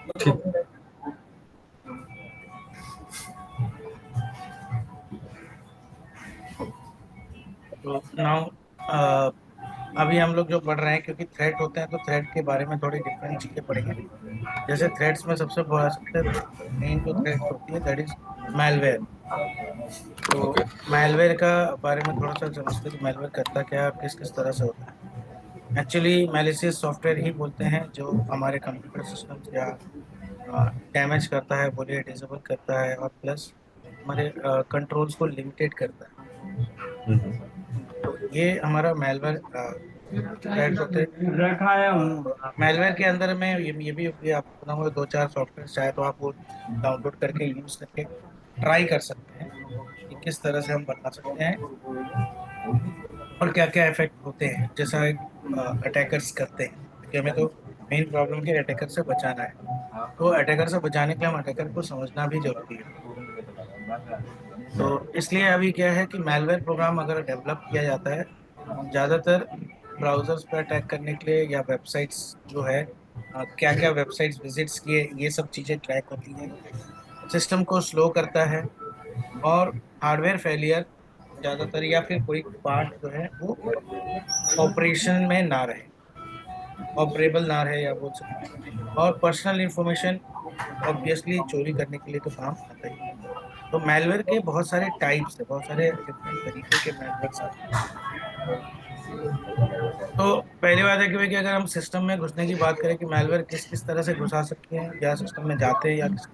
ठीक। तो नाउ अभी हम लोग जो पढ़ रहे हैं, क्योंकि थ्रेट होते हैं तो थ्रेट के बारे में थोड़ी डिफरेंट चीजें पढ़ेंगे। जैसे थ्रेट्स में सबसे मेन जो थ्रेट्स होती है दैट इज मैलवेयर। तो ओके। मैलवेयर का बारे में थोड़ा सा समझते हैं कि मैलवेयर करता क्या है और किस किस तरह से होता है। एक्चुअली मैलिशियस सॉफ्टवेयर ही बोलते हैं जो हमारे कंप्यूटर सिस्टम्स या डैमेज करता है, बोलिए डिसेबल करता है, और प्लस हमारे कंट्रोल्स को लिमिटेड करता है। तो ये हमारा मैलवेयर थ्रेट्स होते हैं। और मैलवेयर के अंदर में ये भी आपको पता होगा, दो चार सॉफ्टवेयर चाहे तो आप वो डाउनलोड करके यूज करके ट्राई कर सकते हैं कि किस तरह से हम बना सकते हैं और क्या क्या इफेक्ट होते हैं जैसा अटैकर्स करते हैं, क्योंकि हमें तो मेन प्रॉब्लम के अटैकर से बचाना है। तो अटैकर से बचाने के लिए हम अटैकर को समझना भी जरूरी है। तो इसलिए अभी क्या है कि मैलवेयर प्रोग्राम अगर डेवलप किया जाता है ज़्यादातर ब्राउजर्स पर अटैक करने के लिए, या वेबसाइट्स जो है क्या क्या वेबसाइट्स विजिट्स किए, ये सब चीज़ें ट्रैक होती हैं, सिस्टम को स्लो करता है, और हार्डवेयर फेलियर ज़्यादातर, या फिर कोई पार्ट जो है वो ऑपरेशन में ना रहे, ऑपरेबल ना रहे या बोल सकते हैं। और पर्सनल इंफॉर्मेशन ऑब्वियसली चोरी करने के लिए तो काम आता ही है। तो मैलवेयर के बहुत सारे टाइप्स है, बहुत सारे डिफरेंट तरीके के मैलवेयर आते हैं। तो पहली बात है कि भाई कि अगर हम सिस्टम में घुसने की बात करें कि मैलवेयर किस किस तरह से घुसा सकते हैं या सिस्टम में जाते हैं या किस,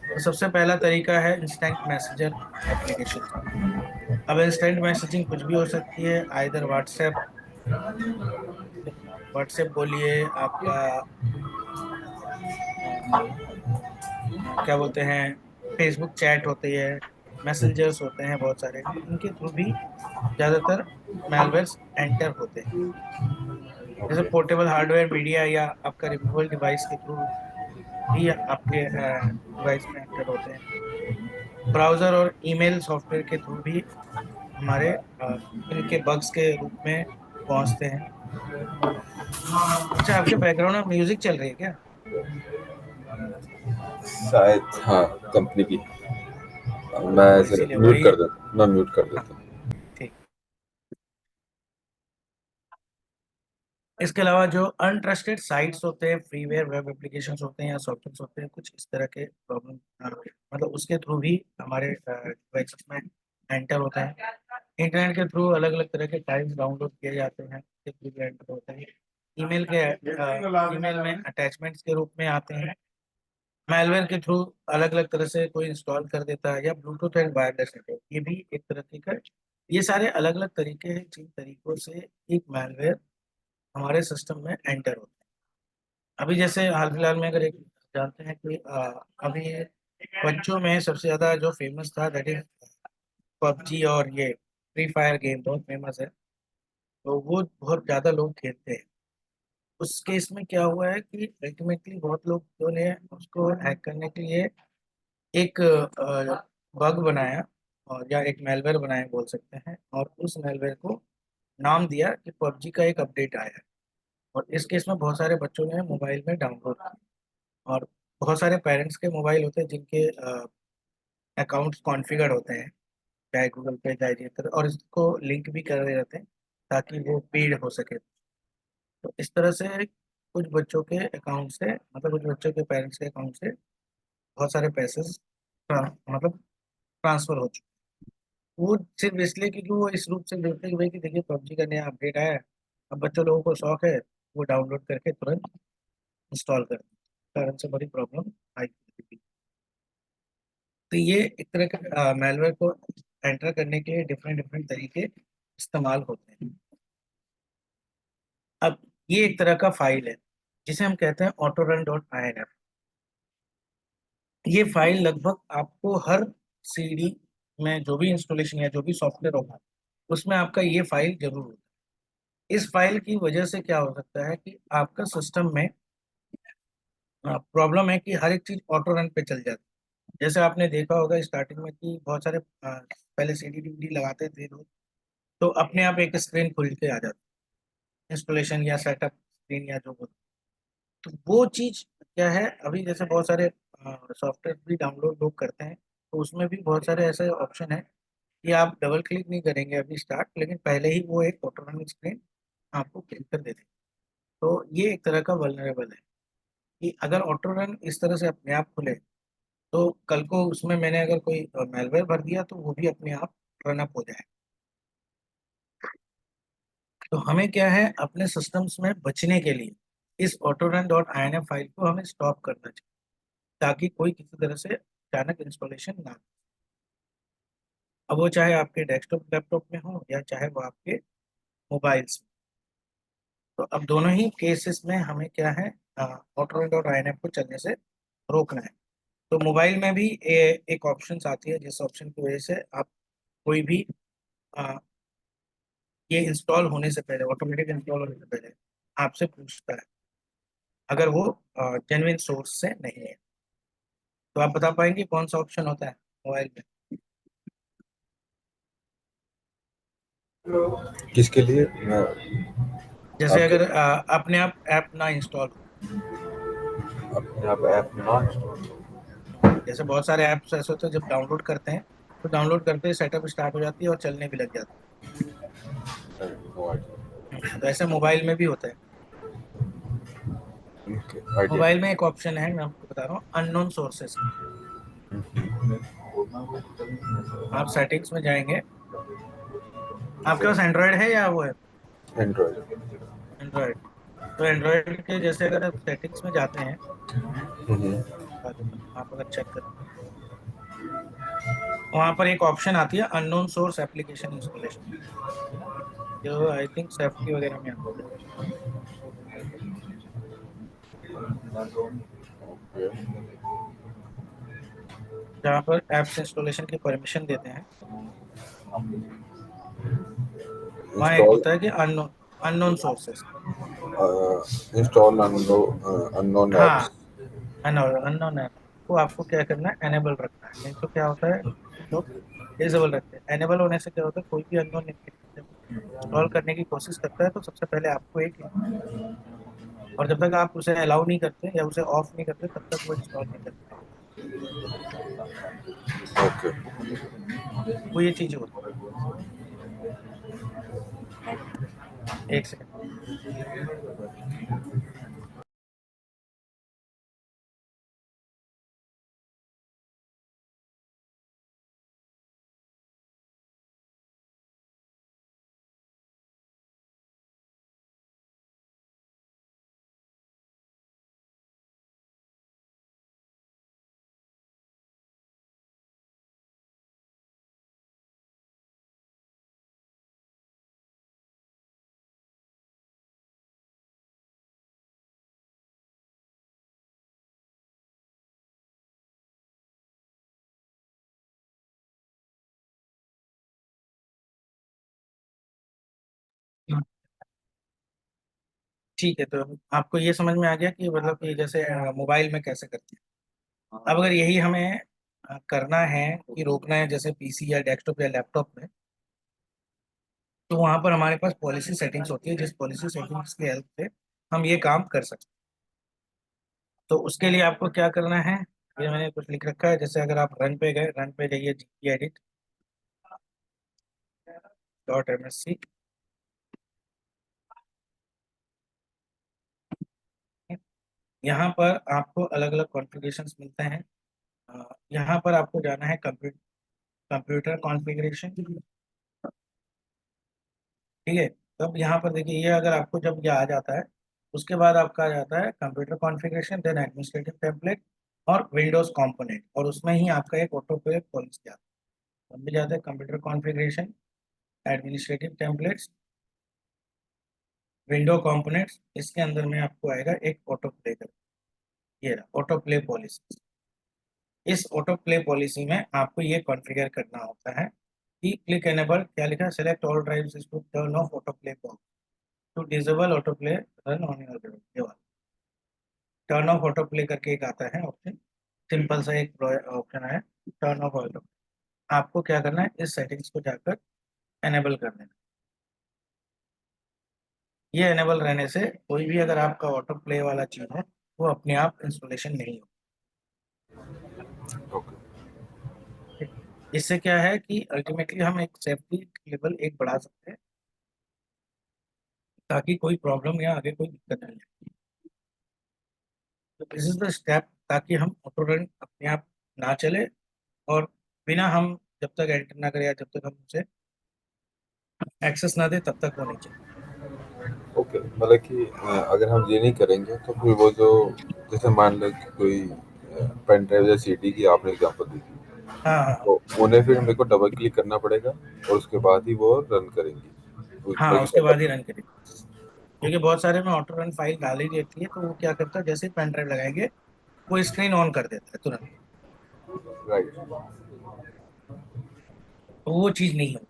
तो सबसे पहला तरीका है इंस्टेंट मैसेजर एप्लीकेशन। अब इंस्टेंट मैसेजिंग कुछ भी हो सकती है, आइदर व्हाट्सएप, व्हाट्सएप बोलिए आपका क्या बोलते हैं, फेसबुक चैट होती है, मैसेंजर्स होते हैं बहुत सारे, तो इनके थ्रू भी ज़्यादातर मैलवेयर्स एंटर होते हैं। जैसे पोर्टेबल हार्डवेयर मीडिया या आपका रिमूवेबल डिवाइस के थ्रू भी आपके डिवाइस में एंटर होते हैं। ब्राउज़र और ईमेल सॉफ्टवेयर के थ्रू भी हमारे इनके बग्स के रूप में पहुंचते हैं। अच्छा, आपके बैकग्राउंड में म्यूजिक चल रही है क्या? शायद हाँ, कंपनी की। मैं तो इसे इसीलिए म्यूट वही। कर देता, मैं म्यूट कर हाँ, देता हूँ। ठीक। इसके अलावा जो अनट्रस्टेड साइट्स होते हैं, फ्रीवेयर वेब एप्लीकेशंस होते हैं या सॉफ्टवेयर होते हैं, कुछ इस तरह के प्रॉब्लम मतलब उसके थ्रू भी हमारे डिवाइसेस में एंटर होता है। इंटरनेट के थ्रू अलग अलग तरह के टाइप्स डाउनलोड किए जाते हैं, उसके थ्रू भी एंटर होते हैं। ईमेल के ईमेल में अटैचमेंट्स के रूप में आते हैं। मैलवेयर के थ्रू अलग अलग तरह से कोई इंस्टॉल कर देता है, या ब्लूटूथ एंड वायरलेस नेटवर्क, ये भी एक तरीके का। ये सारे अलग अलग तरीके हैं जिन तरीकों से एक मैलवेयर हमारे सिस्टम में एंटर होता है। अभी जैसे हाल फिलहाल में अगर एक जानते हैं कि अभी बच्चों में सबसे ज्यादा जो फेमस था दैट इज पबजी, और ये फ्री फायर गेम बहुत फेमस है। तो वो बहुत ज्यादा लोग खेलते हैं। उस केस में क्या हुआ है कि अल्टीमेटली बहुत लोगों ने उसको हैक करने के लिए एक बग बनाया, और या एक मेलवेयर बनाया बोल सकते हैं, और उस मेलवेयर को नाम दिया कि पबजी का एक अपडेट आया है। और इस केस में बहुत सारे बच्चों ने मोबाइल में डाउनलोड किया, और बहुत सारे पेरेंट्स के मोबाइल होते हैं जिनके अकाउंट्स कॉन्फ़िगर होते हैं, चाहे गूगल पे चाहे जिस तरह, और इसको लिंक भी कर रहे रहते हैं ताकि वो पेड हो सके। तो इस तरह से कुछ बच्चों के अकाउंट से, मतलब कुछ बच्चों के पेरेंट्स के अकाउंट से बहुत सारे पैसे मतलब ट्रांसफर हो चुके। वो सिर्फ इसलिए क्योंकि वो इस रूप से देखते हैं कि भाई कि देखिए पबजी का नया अपडेट आया है, अब बच्चों लोगों को शौक है, वो डाउनलोड करके तुरंत इंस्टॉल कर कारण से बड़ी प्रॉब्लम आई थी। तो ये एक तरह का मैलवेयर को एंटर करने के लिए डिफरेंट डिफरेंट तरीके इस्तेमाल होते हैं। अब ये एक तरह का फाइल है जिसे हम कहते हैं auto run dot I N F. ये फाइल लगभग आपको हर सीडी में जो भी इंस्टॉलेशन या जो भी सॉफ्टवेयर होगा उसमें आपका ये फाइल जरूर होगा। इस फाइल की वजह से क्या हो सकता है कि आपका सिस्टम में प्रॉब्लम है कि हर एक चीज ऑटो रन पे चल जाती है। जैसे आपने देखा होगा स्टार्टिंग में कि बहुत सारे पहले सीडी डीवीडी लगाते थे लोग, तो अपने आप एक स्क्रीन खुल के आ जाती, इंस्टॉलेशन या सेटअप स्क्रीन या जो बोलते। तो वो चीज क्या है, अभी जैसे बहुत सारे सॉफ्टवेयर भी डाउनलोड लोग करते हैं, तो उसमें भी बहुत सारे ऐसे ऑप्शन है कि आप डबल क्लिक नहीं करेंगे अभी स्टार्ट, लेकिन पहले ही वो एक ऑटो रन स्क्रीन आपको क्लिक कर देते हैं। तो ये एक तरह का वल्नरेबल है कि अगर ऑटो रन इस तरह से अपने आप खुले, तो कल को उसमें मैंने अगर कोई मेलवेयर भर दिया तो वो भी अपने आप रन अप हो जाए। तो हमें क्या है, अपने सिस्टम्स में बचने के लिए इस auto run dot I N F file को हमें स्टॉप करना चाहिए, ताकि कोई किसी तरह से अचानक इंस्टॉलेशन ना हो। अब वो चाहे आपके डेस्कटॉप लैपटॉप में हो या चाहे वो आपके मोबाइल्स में। तो अब दोनों ही केसेस में हमें क्या है, auto run dot I N F को चलने से रोकना है। तो मोबाइल में भी एक ऑप्शन आती है, जिस ऑप्शन की वजह से आप कोई भी अ, ये इंस्टॉल होने से पहले, ऑटोमेटिक इंस्टॉल होने से पहले आपसे पूछता है, अगर वो जेन्युइन सोर्स से नहीं है। तो आप बता पाएंगे कौन सा ऑप्शन होता है मोबाइल में? किसके लिए? मैं जैसे आपके अगर अपने आप ऐप ना इंस्टॉल हो। अपने आप ऐप ना इंस्टॉल जैसे बहुत सारे ऐप्स ऐसे होते हैं, जब डाउनलोड करते हैं तो डाउनलोड करते ही सेटअप स्टार्ट हो जाती है और चलने भी लग जाती नो है। तो ऐसे मोबाइल में भी होता है। आइडिया मोबाइल में नहीं। एक ऑप्शन है, मैं आपको बता रहा हूँ, अननोन सोर्सेस। आप सेटिंग्स में जाएंगे, आपके पास एंड्रॉयड है या वो है? एंड्रॉइड। एंड्रॉयड। तो एंड्रॉयड के जैसे अगर आप सेटिंग्स में जाते हैं, बता देता हूँ, आप अगर चेक करें, वहाँ पर एक ऑप्शन आती है अननोन सोर्स एप्लीकेशन इंस्टॉलेशन, जो आई थिंक सेफ्टी वगैरह में आती है, जहाँ पर एप्स इंस्टॉलेशन की परमिशन देते हैं। वहाँ एक इंस्टॉल होता है कि unknown unknown sources. Install unknown हाँ, एप्स। अननोन अननोन ऐप को आपको क्या करना है, एनेबल रखना है। नहीं तो क्या होता है, लोग डिसेबल रखते हैं। एनेबल होने से क्या होता है, कोई भी अननोन एप्लीकेशन इंस्टॉल करने की कोशिश करता है तो सबसे पहले आपको एक, और जब तक आप उसे अलाउ नहीं करते या उसे ऑफ नहीं करते तब तक वो इंस्टॉल नहीं करते। ओके। वो ये चीज़ होती है। एक सेकंड। ठीक है, तो आपको ये समझ में आ गया कि मतलब कि जैसे मोबाइल में कैसे करते हैं। अब अगर यही हमें करना है कि रोकना है, जैसे पीसी या डेस्कटॉप या लैपटॉप में, तो वहां पर हमारे पास पॉलिसी सेटिंग्स होती है, जिस पॉलिसी सेटिंग्स की हेल्प से हम ये काम कर सकते हैं। तो उसके लिए आपको क्या करना है, ये मैंने कुछ लिख रखा है। जैसे अगर आप रन पे गए, रन पे जाइए, G edit dot M S C. यहाँ पर आपको अलग अलग कॉन्फ़िगरेशंस मिलते हैं। यहाँ पर आपको जाना है कंप्यूटर कॉन्फ़िगरेशन। ठीक है। तब यहाँ पर देखिए, ये अगर आपको जब ये आ जाता है, उसके बाद आपका आ जाता है computer configuration, then administrative template और विंडोज कंपोनेंट, और उसमें ही आपका एक ऑटो पे पॉलिसी आता है। तब भी जाता है computer configuration, administrative templates, window components, इसके अंदर में आपको आएगा एक ऑटो प्ले कर, ये ऑटो प्ले पॉलिसी। इस ऑटो प्ले पॉलिसी में आपको ये कॉन्फ़िगर करना होता है कि क्लिक एनेबल, क्या लिखा है, select all drives to turn off auto play, to disable auto play run on your drive, ये वाला टर्न ऑफ ऑटो प्ले करके एक आता है ऑप्शन। सिंपल सा एक ऑप्शन है, टर्न ऑफ ऑटो। आपको क्या करना है, इस सेटिंग्स को जाकर एनेबल कर देना। ये एनेबल रहने से कोई भी अगर आपका ऑटो प्ले वाला चीज है वो अपने आप इंस्टॉलेशन नहीं ओके। होगा। इससे क्या है कि अल्टीमेटली हम एक सेफ्टी लेवल एक बढ़ा सकते हैं, ताकि कोई प्रॉब्लम या आगे कोई दिक्कत नहीं आए। तो दिस इज द स्टेप, ताकि हम ऑटो रन अपने आप ना चले, और बिना हम जब तक एंटर ना करें या जब तक हम उसे एक्सेस ना दे तब तक वो नहीं चले। ओके, मतलब कि अगर हम ये नहीं करेंगे तो फिर वो जो, जैसे मान लो कि कोई पेन ड्राइव या सीडी की आपने एग्जांपल दी थी, हाँ हाँ तो उन्हें फिर मेरे को डबल क्लिक करना पड़ेगा और उसके बाद ही वो रन करेंगी, हाँ, मतलब कि उसके बाद ही सेटअप। रन करें, क्योंकि बहुत सारे में ऑटो रन फाइल डाल ही देती है, तो वो क्या करता है जैसे ही पेन ड्राइव लगाएंगे वो स्क्रीन ऑन कर देता है तुरंत। राइट। तो वो चीज़ नहीं हो,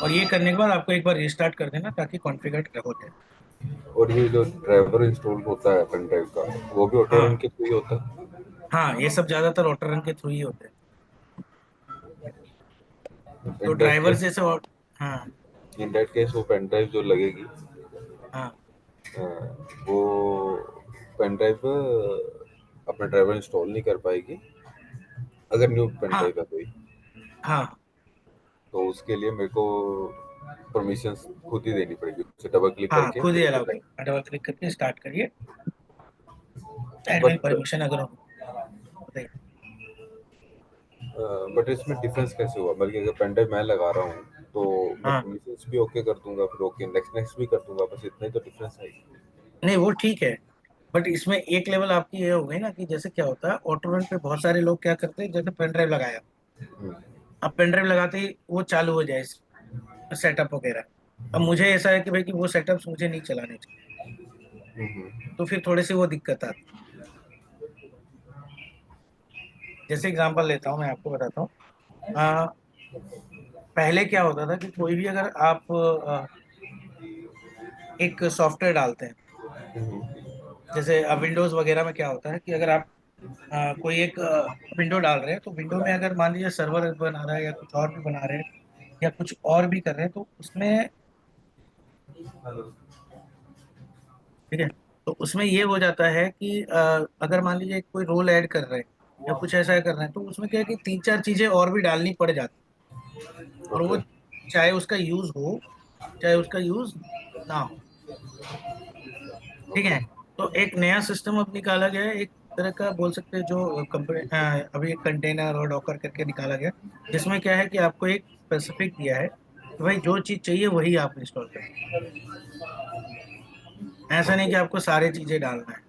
और ये करने के बाद आपको एक बार रिस्टार्ट कर देना ताकि कॉन्फ़िगर हो जाए। और ये जो ड्राइवर इंस्टॉल होता है पेन ड्राइव का, वो भी ऑटो रन हाँ के थ्रू ही होता है? हाँ, ये सब ज़्यादातर ऑटो रन के थ्रू ही होते हैं। तो इन दैट ड्राइवर केस, जैसे हाँ वो पेन ड्राइव जो लगेगी, हाँ अ, वो पेन ड्राइव अपना ड्राइवर इंस्टॉल नहीं कर पाएगी अगर न्यू पेन हाँ ड्राइव है कोई। हाँ तो उसके लिए मेरे को परमिशंस खुद ही देनी पड़ेगी, उसे डबल क्लिक हाँ, करके खुद ही मेरे को अलाउ करिए, डबल क्लिक करके स्टार्ट करिए, एडमिन बट परमिशन अगर हो, बताइए। बट इसमें डिफरेंस कैसे हुआ, मतलब कि अगर पेन ड्राइव मैं लगा रहा हूँ तो मैं हाँ, परमिशंस भी ओके कर दूंगा, फिर ओके नेक्स्ट नेक्स्ट भी कर दूंगा, बस इतना ही तो डिफरेंस है। नहीं वो ठीक है, बट इसमें एक लेवल आपकी ये हो गई ना कि जैसे क्या होता है ऑटो रन पे बहुत सारे लोग क्या करते हैं, जैसे पेन ड्राइव लगाया, हम्म, अब पेन ड्राइव लगाते ही वो चालू हो जाए सेटअप वगैरह। अब मुझे ऐसा है कि भाई कि वो सेटअप्स मुझे नहीं चलाने चाहिए, हम्म, तो फिर थोड़ी सी वो दिक्कत आती है। जैसे एग्जांपल लेता हूँ, मैं आपको बताता हूँ। आ, पहले क्या होता था कि कोई भी अगर आप एक सॉफ्टवेयर डालते हैं, जैसे अब विंडोज वगैरह में क्या होता है कि अगर आप कोई एक विंडो डाल रहे हैं, तो विंडो में अगर मान लीजिए सर्वर बना रहा है या कुछ और भी बना रहे हैं या कुछ और भी कर रहे हैं, तो उसमें ठीक है, तो उसमें ये हो जाता है कि अगर मान लीजिए कोई रोल ऐड कर रहे हैं या कुछ ऐसा कर रहे हैं, तो उसमें क्या है कि तीन चार चीजें और भी डालनी पड़ जाती हैं, और वो ओके चाहे उसका यूज हो चाहे उसका यूज ना हो। ठीक ओके है, तो एक नया सिस्टम अब निकाला गया है, एक तरह का बोल सकते हैं जो कंपनी अभी एक कंटेनर और डॉकर करके निकाला गया, जिसमें क्या है कि आपको एक स्पेसिफिक दिया है कि भाई जो चीज चाहिए वही आप इंस्टॉल करें। ऐसा नहीं ओके। कि आपको सारी चीजें डालना है।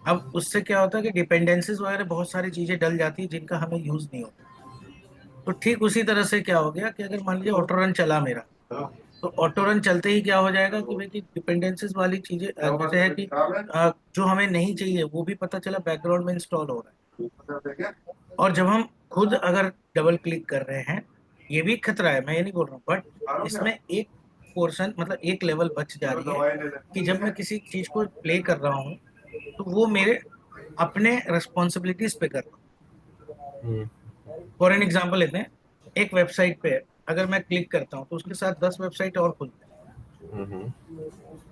अब उससे क्या होता है कि डिपेंडेंसीज वगैरह बहुत सारी चीजें डल जाती है जिनका हमें यूज नहीं होता। तो ठीक उसी तरह से क्या हो गया कि अगर मान लीजिए ऑटो रन चला मेरा, तो ऑटो रन चलते ही क्या हो जाएगा कि भाई कि डिपेंडेंसीज वाली चीजें जैसे है कि जो हमें नहीं चाहिए वो भी पता चला बैकग्राउंड में इंस्टॉल हो रहा है। और जब हम खुद अगर डबल क्लिक कर रहे हैं, ये भी खतरा है, मैं ये नहीं बोल रहा हूँ, बट इसमें एक पोर्शन मतलब एक लेवल बच जा रही है कि जब मैं किसी चीज को प्ले कर रहा हूँ, तो वो मेरे अपने रिस्पॉन्सिबिलिटीज पे कर रहा हूँ। हम्म, फॉर एन एग्जाम्पल लेते हैं, एक वेबसाइट पे अगर मैं क्लिक करता हूँ तो उसके साथ 10 वेबसाइट और खुलते हैं,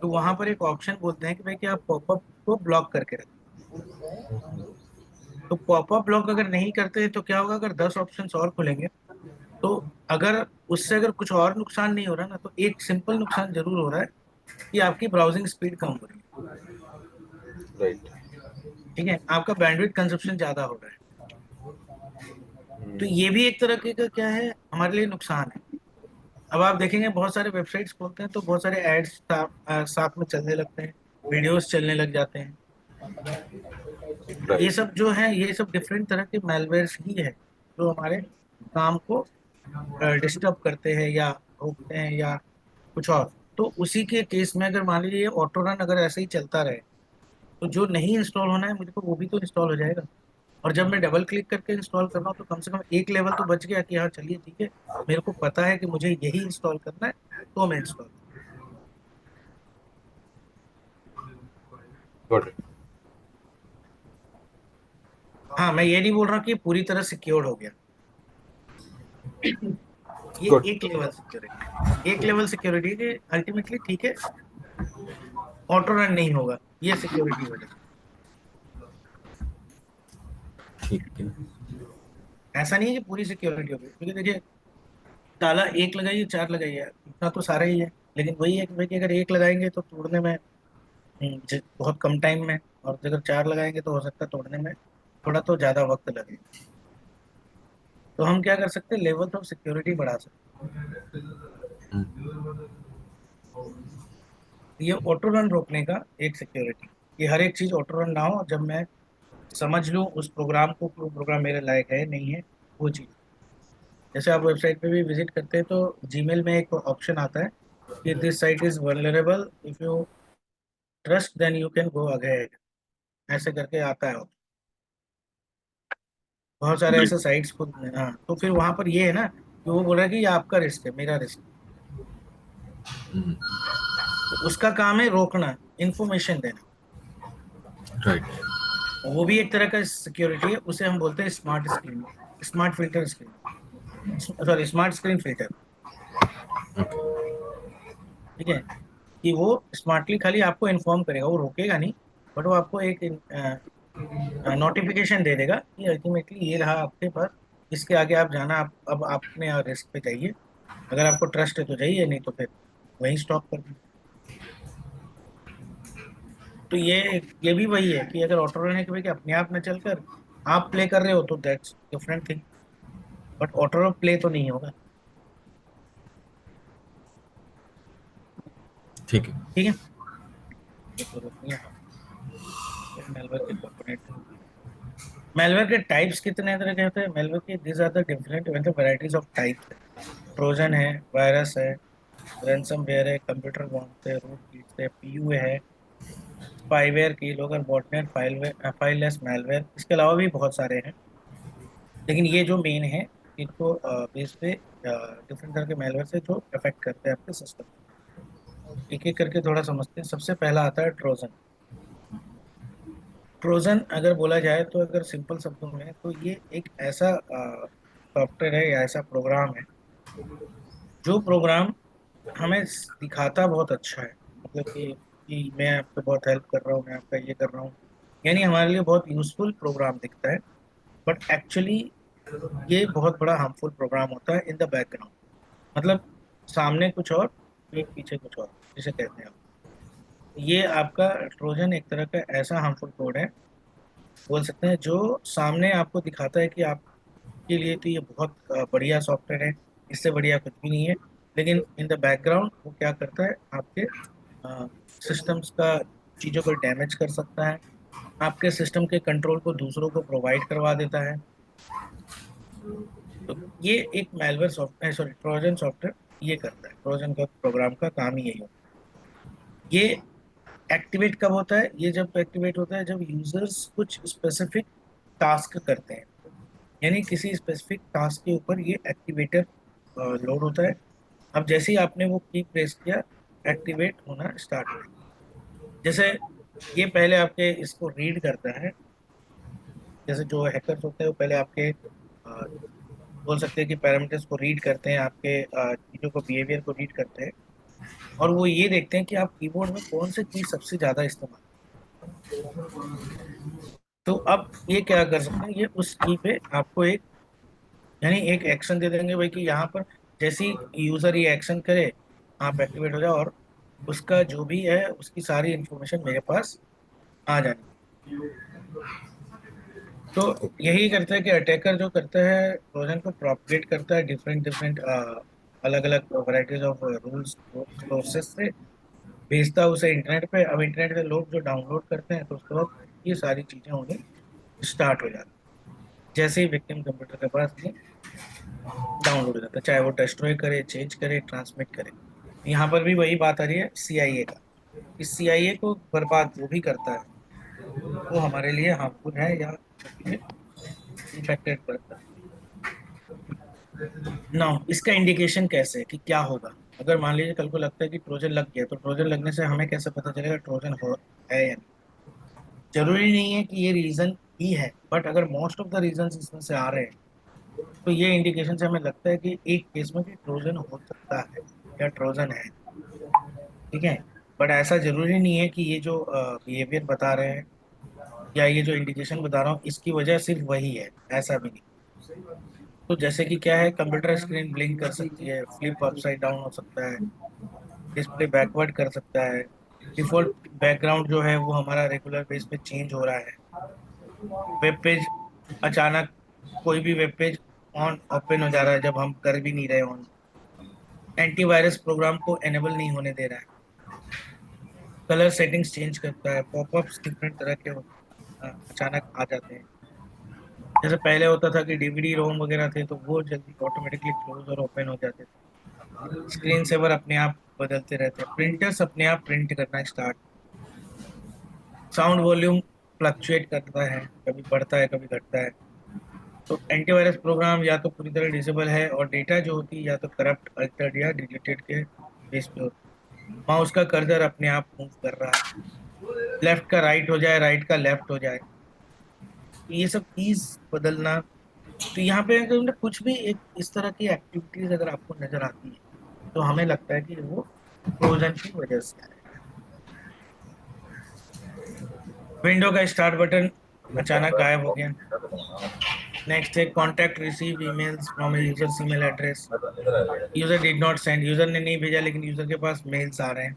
तो वहां पर एक ऑप्शन बोलते हैं कि भाई कि आप पॉपअप को ब्लॉक करके रखें। तो पॉपअप ब्लॉक अगर नहीं करते हैं तो क्या होगा, अगर 10 ऑप्शंस और खुलेंगे, तो अगर उससे अगर कुछ और नुकसान नहीं हो रहा ना, तो एक सिंपल नुकसान जरूर हो रहा है कि आपकी ब्राउजिंग स्पीड कम हो रही है। राइट। ठीक है, आपका बैंडविड्थ कंजप्शन ज्यादा हो रहा है। तो ये भी एक तरह का क्या है, हमारे लिए नुकसान है। अब आप देखेंगे बहुत सारे वेबसाइट्स खोलते हैं तो बहुत सारे एड्स साथ में चलने लगते हैं, वीडियोस चलने लग जाते हैं। ये राइट। सब जो है ये सब डिफरेंट तरह के मैलवेयर्स ही है जो हमारे काम को डिस्टर्ब करते हैं या रोकते हैं या कुछ और। तो उसी के केस में अगर मान लीजिए ये ऑटो रन अगर ऐसे ही चलता रहे, तो जो नहीं इंस्टॉल होना है मुझे को वो भी तो इंस्टॉल हो जाएगा। और जब मैं डबल क्लिक करके इंस्टॉल कर रहा हूँ तो कम से कम एक लेवल तो बच गया कि हाँ चलिए ठीक है, मेरे को पता है कि मुझे यही इंस्टॉल करना है, तो मैं इंस्टॉल। गुड। हाँ, मैं ये नहीं बोल रहा कि ये पूरी तरह सिक्योर्ड हो गया, ये गुड। एक लेवल सिक्योरिटी, एक लेवल सिक्योरिटी के अल्टीमेटली ठीक है, ऑटो रन नहीं होगा, ये सिक्योरिटी हो जाती ठीक है। है। ऐसा नहीं है कि पूरी सिक्योरिटी होगी, क्योंकि देखिए ताला एक लगाइए चार लगाइए इतना तो सारा ही है, लेकिन वही है कि भाई कि अगर एक लगाएंगे तो तोड़ने में बहुत कम टाइम में, और अगर चार लगाएंगे तो हो सकता है तोड़ने में थोड़ा तो ज्यादा वक्त लगे। तो हम क्या कर सकते हैं, लेवल ऑफ सिक्योरिटी बढ़ा सकते हैं। ये ऑटो रन रोकने का एक सिक्योरिटी, कि हर एक चीज ऑटो रन ना हो, जब मैं समझ लूँ उस प्रोग्राम को कि वो प्रोग्राम मेरे लायक है नहीं है, वो चीज। जैसे आप वेबसाइट पे भी विजिट करते हैं तो जीमेल में एक ऑप्शन आता है कि this site is vulnerable, if you trust then you can go ahead, ऐसे करके आता है। बहुत सारे ऐसे बिल्कुल। साइट्स खुद में, हाँ, तो फिर वहां पर ये है ना कि वो बोल रहा है कि ये आपका रिस्क है, मेरा रिस्क। तो उसका काम है रोकना, इंफॉर्मेशन देना। राइट। वो भी एक तरह का सिक्योरिटी है, उसे हम बोलते हैं smart screen, smart filter screen, sorry smart screen filter. ठीक है, कि वो स्मार्टली खाली आपको इन्फॉर्म करेगा, वो रोकेगा नहीं, बट वो आपको एक नोटिफिकेशन दे देगा कि अल्टीमेटली ये रहा आपके पास, इसके आगे आप जाना, आप अब अपने रिस्क पे जाइए, अगर आपको ट्रस्ट है तो जाइए, नहीं तो फिर वहीं स्टॉप कर दीजिए। तो ये भी वही है कि अगर ऑटो रन है कि भाई कि अपने आप में चलकर आप प्ले कर रहे हो तो that's different thing, but auto run play तो नहीं होगा। ठीक है। ठीक है, ये तो यहाँ मेलवेयर के कंपोनेंट। मेलवेयर के टाइप्स कितने तरह के होते हैं? मेलवेयर के दीज आर द डिफरेंट मतलब वैरायटीज ऑफ टाइप्स है। ट्रोजन है, वायरस है, रैनसमवेयर है, कंप्यूटर वॉर्म्स है, रूट कीट्स है, पीयूए है, स्पाईवेयर की लोग, बॉटनेट, फाइललेस मेलवेयर, इसके अलावा भी बहुत सारे हैं, लेकिन ये जो मेन है इनको बेस पे डिफरेंट तरह के मेलवेयर से जो अफेक्ट करते हैं आपके सिस्टम। एक एक करके थोड़ा समझते हैं। सबसे पहला आता है ट्रोजन। ट्रोजन अगर बोला जाए तो अगर सिंपल शब्दों में तो ये एक ऐसा सॉफ्टवेयर है या ऐसा प्रोग्राम है, जो प्रोग्राम हमें दिखाता बहुत अच्छा है, मतलब कि मैं आपको बहुत हेल्प कर रहा हूँ, मैं आपका ये कर रहा हूँ, यानी हमारे लिए बहुत यूजफुल प्रोग्राम दिखता है, बट एक्चुअली ये बहुत बड़ा हार्मफुल प्रोग्राम होता है इन द बैकग्राउंड। मतलब सामने कुछ और, पीठ पीछे कुछ और, जिसे कहते हैं आप। ये आपका ट्रोजन एक तरह का ऐसा हार्मफुल कोड है, बोल सकते हैं, जो सामने आपको दिखाता है कि आपके लिए तो ये बहुत बढ़िया सॉफ्टवेयर है, इससे बढ़िया कुछ भी नहीं है, लेकिन इन द बैकग्राउंड वो क्या करता है, आपके सिस्टम्स का चीज़ों को डैमेज कर सकता है, आपके सिस्टम के कंट्रोल को दूसरों को प्रोवाइड करवा देता है। तो ये एक malware software, sorry Trojan software ये करता है, ट्रोजन का प्रोग्राम का काम ही यही होता है। ये एक्टिवेट कब होता है? ये जब एक्टिवेट होता है जब यूजर्स कुछ स्पेसिफिक टास्क करते हैं, यानी किसी स्पेसिफिक टास्क के ऊपर ये एक्टिवेटर लोड होता है। अब जैसे ही आपने वो की प्रेस किया, एक्टिवेट होना स्टार्ट हो जाएगा। जैसे ये पहले आपके इसको रीड करता है, जैसे जो हैकर्स होते हैं वो पहले आपके बोल सकते हैं कि पैरामीटर्स को रीड करते हैं, आपके चीज़ों को, बिहेवियर को रीड करते हैं, और वो ये देखते हैं कि आप कीबोर्ड में कौन सी की सबसे ज्यादा इस्तेमाल। तो अब ये क्या कर सकते हैं, ये उस की पे आपको एक, यानी एक एक्शन दे देंगे भाई कि यहाँ पर जैसी यूजर ये एक्शन करे, आप एक्टिवेट हो जाओ, और उसका जो भी है उसकी सारी इंफॉर्मेशन मेरे पास आ जानी। तो यही करता है कि अटैकर जो करता है ट्रोजन को प्रोपगेट करता है डिफरेंट डिफरेंट अलग अलग वैराइटीज ऑफ रूल्स सोर्सेस से, भेजता है उसे इंटरनेट पे। अब इंटरनेट पे लोग जो डाउनलोड करते हैं तो उसके बाद ये सारी चीजें होनी स्टार्ट हो जाती है, जैसे ही विक्टिम कंप्यूटर के पास ये डाउनलोड हो जाता है, चाहे वो डिस्ट्रॉय करे, चेंज करे, ट्रांसमिट करे। यहाँ पर भी वही बात आ रही है सीआईए का, इस सीआईए को बर्बाद जो भी करता है वो हमारे लिए हार्मफुल है या इफेक्टेड करता है। ना इसका इंडिकेशन कैसे है कि क्या होगा? अगर मान लीजिए कल को लगता है कि ट्रोजन लग गया, तो ट्रोजन लगने से हमें कैसे पता चलेगा ट्रोजन हो है या नहीं? जरूरी नहीं है कि ये रीजन ही है, बट अगर मोस्ट ऑफ द रीजन इसमें से आ रहे हैं तो ये इंडिकेशन से हमें लगता है कि एक केस में कि ट्रोजन हो सकता है या ट्रोजन है। ठीक है, बट ऐसा जरूरी नहीं है कि ये जो बिहेवियर बता रहे हैं या ये जो इंडिकेशन बता रहा हूँ इसकी वजह सिर्फ वही है, ऐसा भी नहीं। तो जैसे कि क्या है, कंप्यूटर स्क्रीन ब्लिंक कर सकती है, फ्लिप अपसाइड डाउन हो सकता है, डिस्प्ले बैकवर्ड कर सकता है, डिफॉल्ट बैकग्राउंड जो है वो हमारा रेगुलर बेस पे चेंज हो रहा है, वेब पेज अचानक कोई भी वेब पेज ऑन ओपन हो जा रहा है जब हम कर भी नहीं रहे ऑन, एंटीवायरस प्रोग्राम को एनेबल नहीं होने दे रहा है, कलर सेटिंग्स चेंज करता है, पॉपअप्स डिफरेंट तरह के अचानक आ जाते हैं। जैसे पहले होता था कि डीवीडी रोम वगैरह थे तो वो जल्दी ऑटोमेटिकली क्लोज और ओपन हो जाते थे, स्क्रीन सेवर अपने आप बदलते रहते हैं, प्रिंटर्स अपने आप प्रिंट करना स्टार्ट, साउंड वॉल्यूम फ्लक्चुएट करता है, कभी बढ़ता है कभी घटता है। तो एंटीवायरस प्रोग्राम या तो पूरी तरह डिसेबल है और डेटा जो होती है या तो करप्ट, अल्टर्ड या डिलीटेड के बेस पे होती है। माउस का कर्सर अपने आप मूव कर रहा है, लेफ्ट का राइट हो जाए, राइट का लेफ्ट हो जाए, तो ये सब कीज बदलना। तो यहाँ पे अगर मतलब कुछ भी एक इस तरह की एक्टिविटीज अगर आपको नजर आती है तो हमें लगता है कि वो ट्रोजन की वजह से है। विंडो का स्टार्ट बटन अचानक गायब हो गया। नेक्स्ट है contact receive emails from users email address, user did not send, user ने नहीं भेजा लेकिन यूजर के पास मेल्स आ रहे हैं।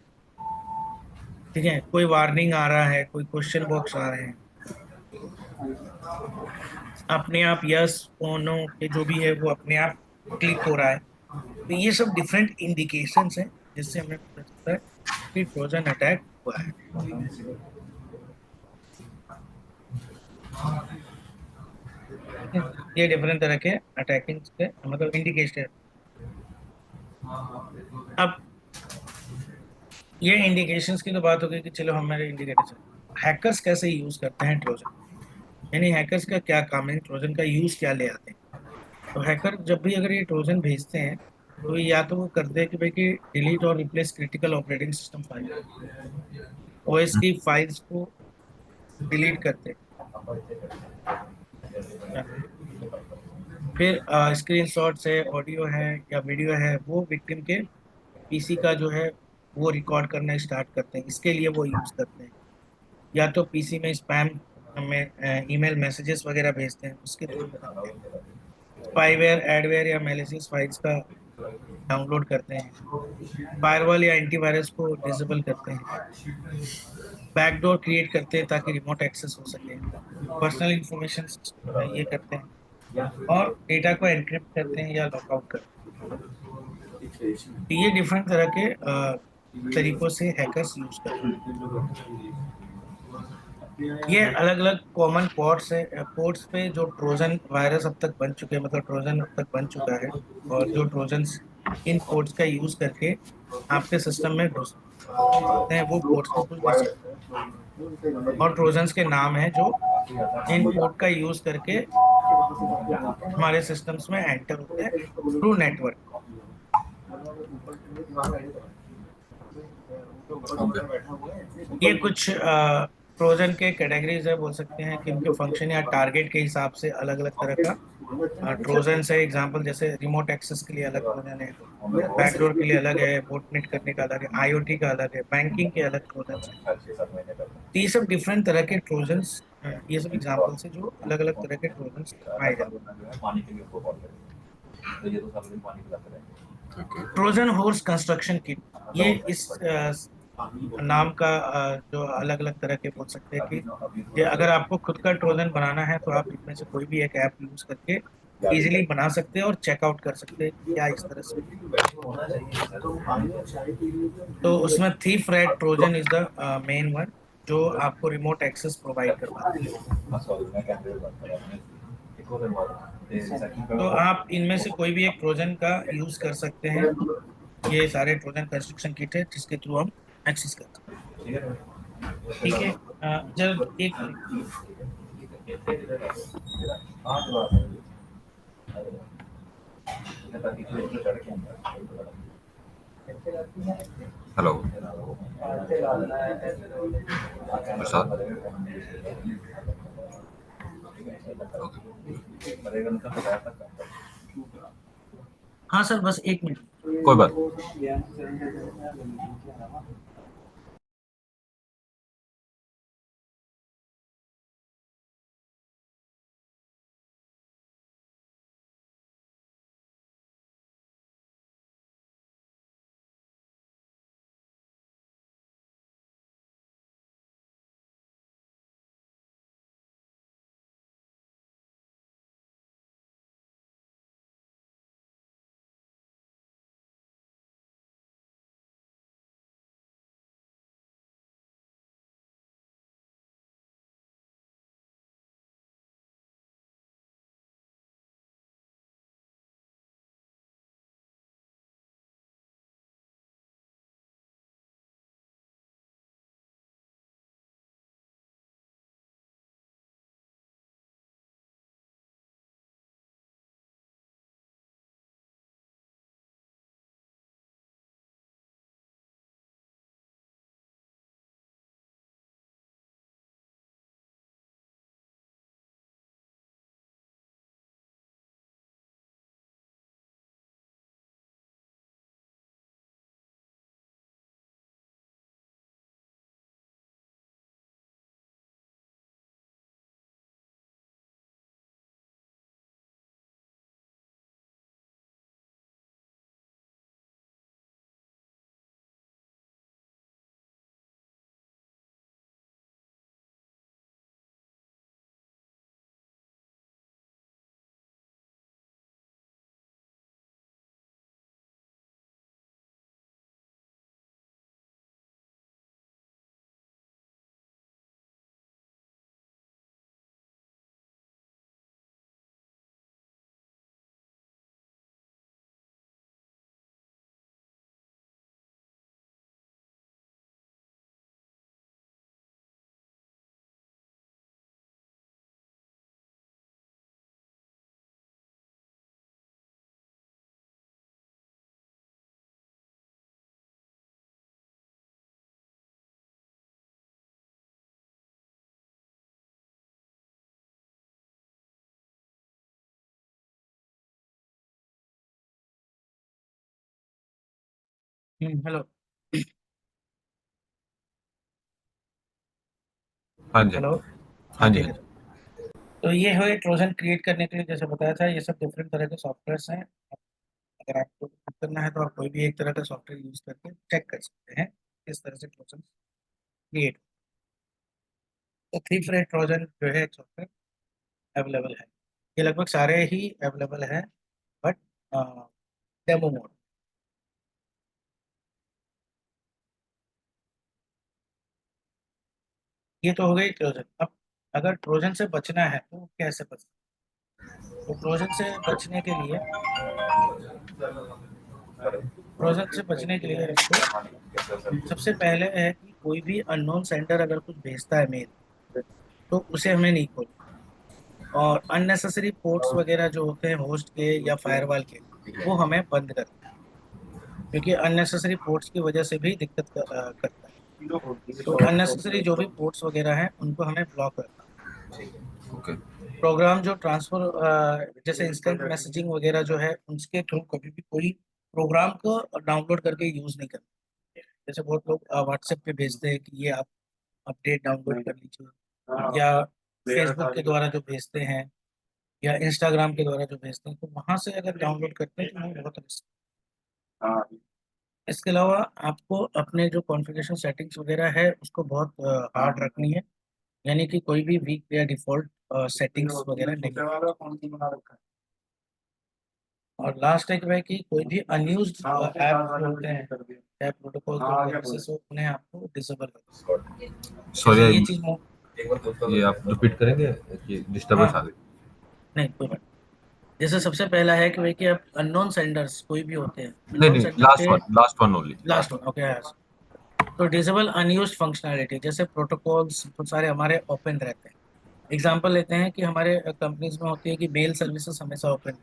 ठीक है, कोई वार्निंग आ रहा है, कोई क्वेश्चन बॉक्स आ रहे हैं, अपने आप यस और नो के जो भी है वो अपने आप क्लिक हो रहा है। तो ये सब डिफरेंट इंडिकेशंस हैं जिससे हमें पता चलता है कि ट्रोजन अटैक हुआ है। ठीक है, ये डिफरेंट तरह के अटैकिंग के मतलब इंडिकेशन। अब ये इंडिकेशंस की तो बात हो गई कि चलो हमारे इंडिकेटर्स, हैकर्स कैसे यूज करते हैं ट्रोजन, यानी हैकर्स का क्या काम है, ट्रोजन का यूज क्या ले आते हैं। तो हैकर जब भी अगर ये ट्रोजन भेजते हैं तो ये या तो वो करते हैं कि भाई कि डिलीट और replace critical operating system file, OS की फाइल्स को डिलीट करते हैं, फिर स्क्रीनशॉट्स है, ऑडियो है या वीडियो है वो विक्टिम के पीसी का जो है वो रिकॉर्ड करना स्टार्ट करते हैं, इसके लिए वो यूज करते हैं। या तो पीसी में स्पैम में ईमेल मैसेजेस वगैरह भेजते हैं उसके थ्रू भी करते हैं, स्पाईवेयर, एडवेयर या मैलिशियस फाइल्स का डाउनलोड करते हैं, फायरवॉल या एंटीवायरस को डिसेबल करते हैं, बैकडोर क्रिएट करते हैं ताकि रिमोट एक्सेस हो सके, पर्सनल इंफॉर्मेशन ये करते हैं, और डेटा को एनक्रिप्ट करते हैं या लॉकआउट करते हैं। तो ये डिफरेंट तरह के तरीकों से हैकर्स यूज करते हैं। ये अलग अलग कॉमन पोर्ट्स है, पोर्ट्स पे जो ट्रोजन वायरस अब तक बन चुके हैं, मतलब ट्रोजन अब तक बन चुका है, और जो ट्रोजन्स इन पोर्ट्स का यूज करके आपके सिस्टम में घुस सकते हैं वो पोर्ट्स पे कुछ भी सकते हैं, और ट्रोजन्स के नाम है जो इन पोर्ट का यूज करके हमारे सिस्टम्स में एंटर होते हैं थ्रू नेटवर्क। ये कुछ ट्रोजन के कैटेगरीज है, बोल सकते हैं कि इनके फंक्शन या टारगेट के हिसाब से अलग अलग तरह का ट्रोजन है। एग्जांपल जैसे रिमोट एक्सेस के लिए अलग ट्रोजन है, बैकडोर के लिए अलग है, बोटनेट करने का अलग है, आईओटी का अलग है, बैंकिंग के अलग ट्रोजन है। तो ये सब डिफरेंट तरह के ट्रोजन्स, ये सब एग्जांपल्स है जो अलग अलग तरह के ट्रोजन्स पाए जाते हैं। ट्रोजन हॉर्स कंस्ट्रक्शन किट, ये इस नाम का जो अलग अलग तरह के बोल सकते हैं कि ये अगर आपको खुद का ट्रोजन बनाना है तो आप इनमें से कोई भी एक ऐप यूज करके इजीली बना सकते हैं और चेकआउट कर सकते हैं कि क्या इस तरह से। तो उसमें thief red Trojan is the main one जो आपको रिमोट एक्सेस प्रोवाइड करवाता है। तो आप इनमें से कोई भी एक ट्रोजन का यूज कर सकते हैं, ये सारे ट्रोजन कंस्ट्रक्शन किट है जिसके थ्रू हम एक्सेस कर सकते हैं। ठीक है, जब एक मिनट। हेलो प्रसाद। हाँ सर, बस एक मिनट। कोई बात। हेलो। हाँ जी, हाँ हेलो। जी। हाँ हाँ जी, ठीक हाँ है। जी। तो ये है ट्रोजन क्रिएट करने के लिए, जैसे बताया था, ये सब डिफरेंट तरह के सॉफ्टवेयर्स हैं। अगर आपको करना है तो आप कोई भी एक तरह का सॉफ्टवेयर यूज करके चेक कर सकते हैं किस तरह से ट्रोजन क्रिएट। तो थ्री फ्रेड ट्रोजन जो है एक सॉफ्टवेयर अवेलेबल है। ये लगभग सारे ही अवेलेबल है, बट डेमो मोड। ये तो हो गई ट्रोजन। अब अगर ट्रोजन से बचना है तो कैसे बच। तो ट्रोजन से बचने के लिए, ट्रोजन से बचने के लिए आपको सबसे पहले है कि कोई भी अननोन सेंडर अगर कुछ भेजता है मेल, तो उसे हमें नहीं खोलना। और अननेसेसरी पोर्ट्स वगैरह जो होते हैं होस्ट के या फायरवॉल के, वो हमें बंद करना, क्योंकि अननेसेसरी पोर्ट्स की वजह से भी दिक्कत करता है। तो अननेसेसरी जो भी पोर्ट्स वगैरह हैं उनको हमें ब्लॉक रखना। ओके। प्रोग्राम जो ट्रांसफर जैसे इंस्टेंट मैसेजिंग वगैरह जो है, उसके थ्रू कभी भी कोई प्रोग्राम को डाउनलोड करके यूज नहीं करना। जैसे बहुत लोग व्हाट्सएप पे भेजते हैं कि ये आप अपडेट डाउनलोड कर लीजिए, या फेसबुक के द्वारा जो भेजते हैं, या इंस्टाग्राम के द्वारा जो भेजते हैं, तो वहां से अगर डाउनलोड करते हैं तो वो बहुत रिस्क। इसके अलावा आपको अपने जो कॉन्फ़िगरेशन सेटिंग्स वगैरह है उसको बहुत हार्ड रखनी है, यानी कि कोई भी वीक या डिफॉल्ट सेटिंग्स वगैरह नहीं। और लास्ट एक है कि कोई भी अनयूज्ड ऐप होते हैं, ऐप प्रोटोकॉल जो एक्सेस हो, उन्हें आपको डिसेबल करना है। जैसे सॉरी, ये चीज ये आप रिपीट करेंगे कि हाँ डिस्टर्बेंस आ हाँ, गई? नहीं कोई बात। जैसे सबसे पहला है कि भाई कि आप अननोन सेंडर्स कोई भी होते हैं, नहीं, अननोन नहीं, सेंडर के last one only, last last. One, okay. तो डिसेबल अनयूज्ड फंक्शनैलिटी, जैसे प्रोटोकॉल्स बहुत सारे हमारे ओपन रहते हैं। एग्जांपल लेते हैं कि हमारे कंपनीज में होती है कि मेल सर्विसेज हमेशा ओपन।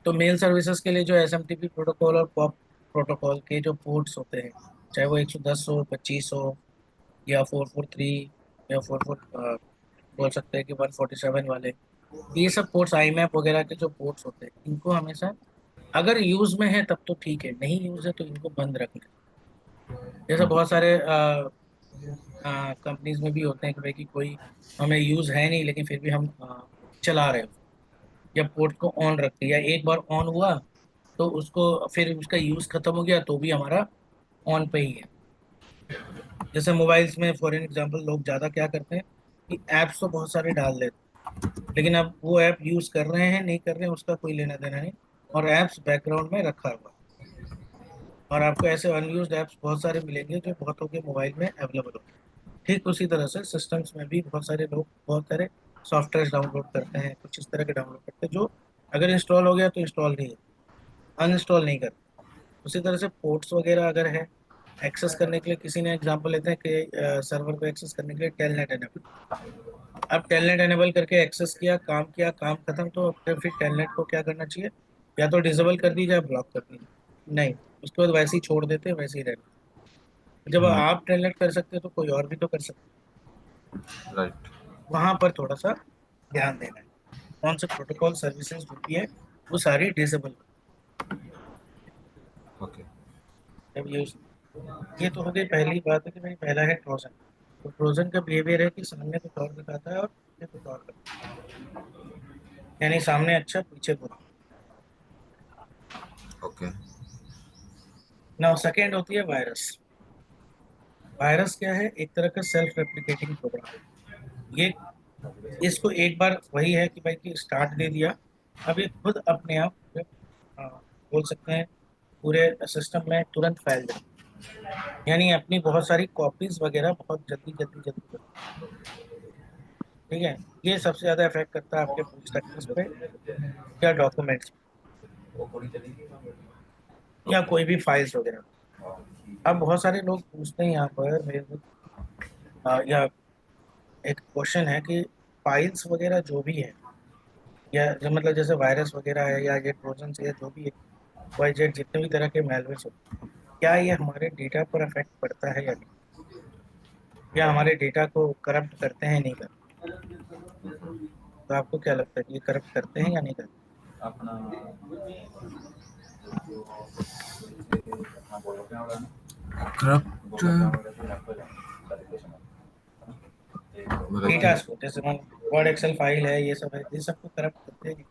तो मेल सर्विसेज के लिए जो एसएमटीपी प्रोटोकॉल और पॉप प्रोटोकॉल के जो पोर्ट्स होते हैं, चाहे वो 110 हो, 25 हो, या 443, या 44, बोल सकते हैं कि 147 वाले, ये सब पोर्ट्स आईमैप वगैरह के जो पोर्ट्स होते हैं, इनको हमेशा अगर यूज में है तब तो ठीक है, नहीं यूज है तो इनको बंद रखना। जैसे बहुत सारे कंपनीज में भी होते हैं कि भाई कि कोई हमें यूज है नहीं लेकिन फिर भी हम चला रहे हो, या पोर्ट को ऑन रख दिया, एक बार ऑन हुआ तो उसको फिर उसका यूज खत्म हो गया तो भी हमारा ऑन पे ही है। जैसे मोबाइल्स में फॉर एन एग्जांपल लोग ज्यादा क्या करते हैं कि ऐप्स तो बहुत सारे डाल देते हैं, लेकिन अब वो ऐप यूज कर रहे हैं नहीं कर रहे हैं उसका कोई लेना देना नहीं, और ऐप्स बैकग्राउंड में रखा हुआ है। और आपको ऐसे अनयूज्ड ऐप्स बहुत सारे मिलेंगे जो बहुतों के मोबाइल में अवेलेबल हो। ठीक उसी तरह से सिस्टम्स में भी बहुत सारे लोग बहुत सारे सॉफ्टवेयर डाउनलोड करते हैं, कुछ इस तरह के डाउनलोड करते हैं जो अगर इंस्टॉल हो गया तो इंस्टॉल नहीं है, अनइंस्टॉल नहीं करते। उसी तरह से पोर्ट्स वगैरह अगर है एक्सेस करने के लिए, किसी ने एग्जांपल लेते हैं कि सर्वर को एक्सेस करने के लिए टेलनेट एनेबल। अब टेलनेट एनेबल करके एक्सेस किया, काम खत्म, तो फिर टेलनेट को क्या करना चाहिए, या तो डिसेबल कर दीजिए या ब्लॉक कर दीजिए। नहीं, उसके बाद वैसे ही छोड़ देते हैं, वैसे ही रहते हैं। जब आप टेलनेट कर सकते हो तो कोई और भी तो कर सकते राइट। हैं। वहां पर थोड़ा सा ध्यान देना है, कौन से प्रोटोकॉल सर्विसेज जो भी है वो सारी डिसेबल। ओके। जब ये तो हो गई पहली बात है कि भाई पहला है ट्रोजन। तो ट्रोजन का बिहेवियर है कि सामने कुछ और दिखाता है और पीछे कुछ और करता है, यानी सामने अच्छा पीछे बुरा। ओके। नाउ सेकेंड होती है वायरस। वायरस क्या है, एक तरह का सेल्फ रेप्लिकेटिंग प्रोग्राम। ये इसको एक बार वही है कि भाई कि स्टार्ट दे दिया, अब ये खुद अपने आप बोल सकते हैं पूरे सिस्टम में तुरंत फैल जाए, यानी अपनी बहुत सारी कॉपीज वगैरह बहुत जल्दी जल्दी जल्दी जल्दी। ठीक है। ये सबसे ज्यादा इफेक्ट करता है आपके स्ट्रक्चर्स पे या डॉक्यूमेंट्स या कोई भी फाइल्स वगैरह। अब बहुत सारे लोग पूछते हैं यहाँ पर मेरे को, या एक क्वेश्चन है कि फाइल्स वगैरह जो भी है, या जो मतलब जैसे वायरस वगैरह है या ये ट्रोजन या जो भी है, वाई जेड जितने भी तरह के मेलवेयर्स होते हैं, क्या ये हमारे डेटा पर इफेक्ट पड़ता है या नहीं, या हमारे डेटा को करप्ट करते हैं नहीं करते। तो आपको क्या लगता है कि ये करप्ट करते हैं या नहीं करते। करप्ट मतलब डेटा कि को, जैसे मान वर्ड एक्सेल फाइल है, ये सब है, ये सबको करप्ट करते हैं।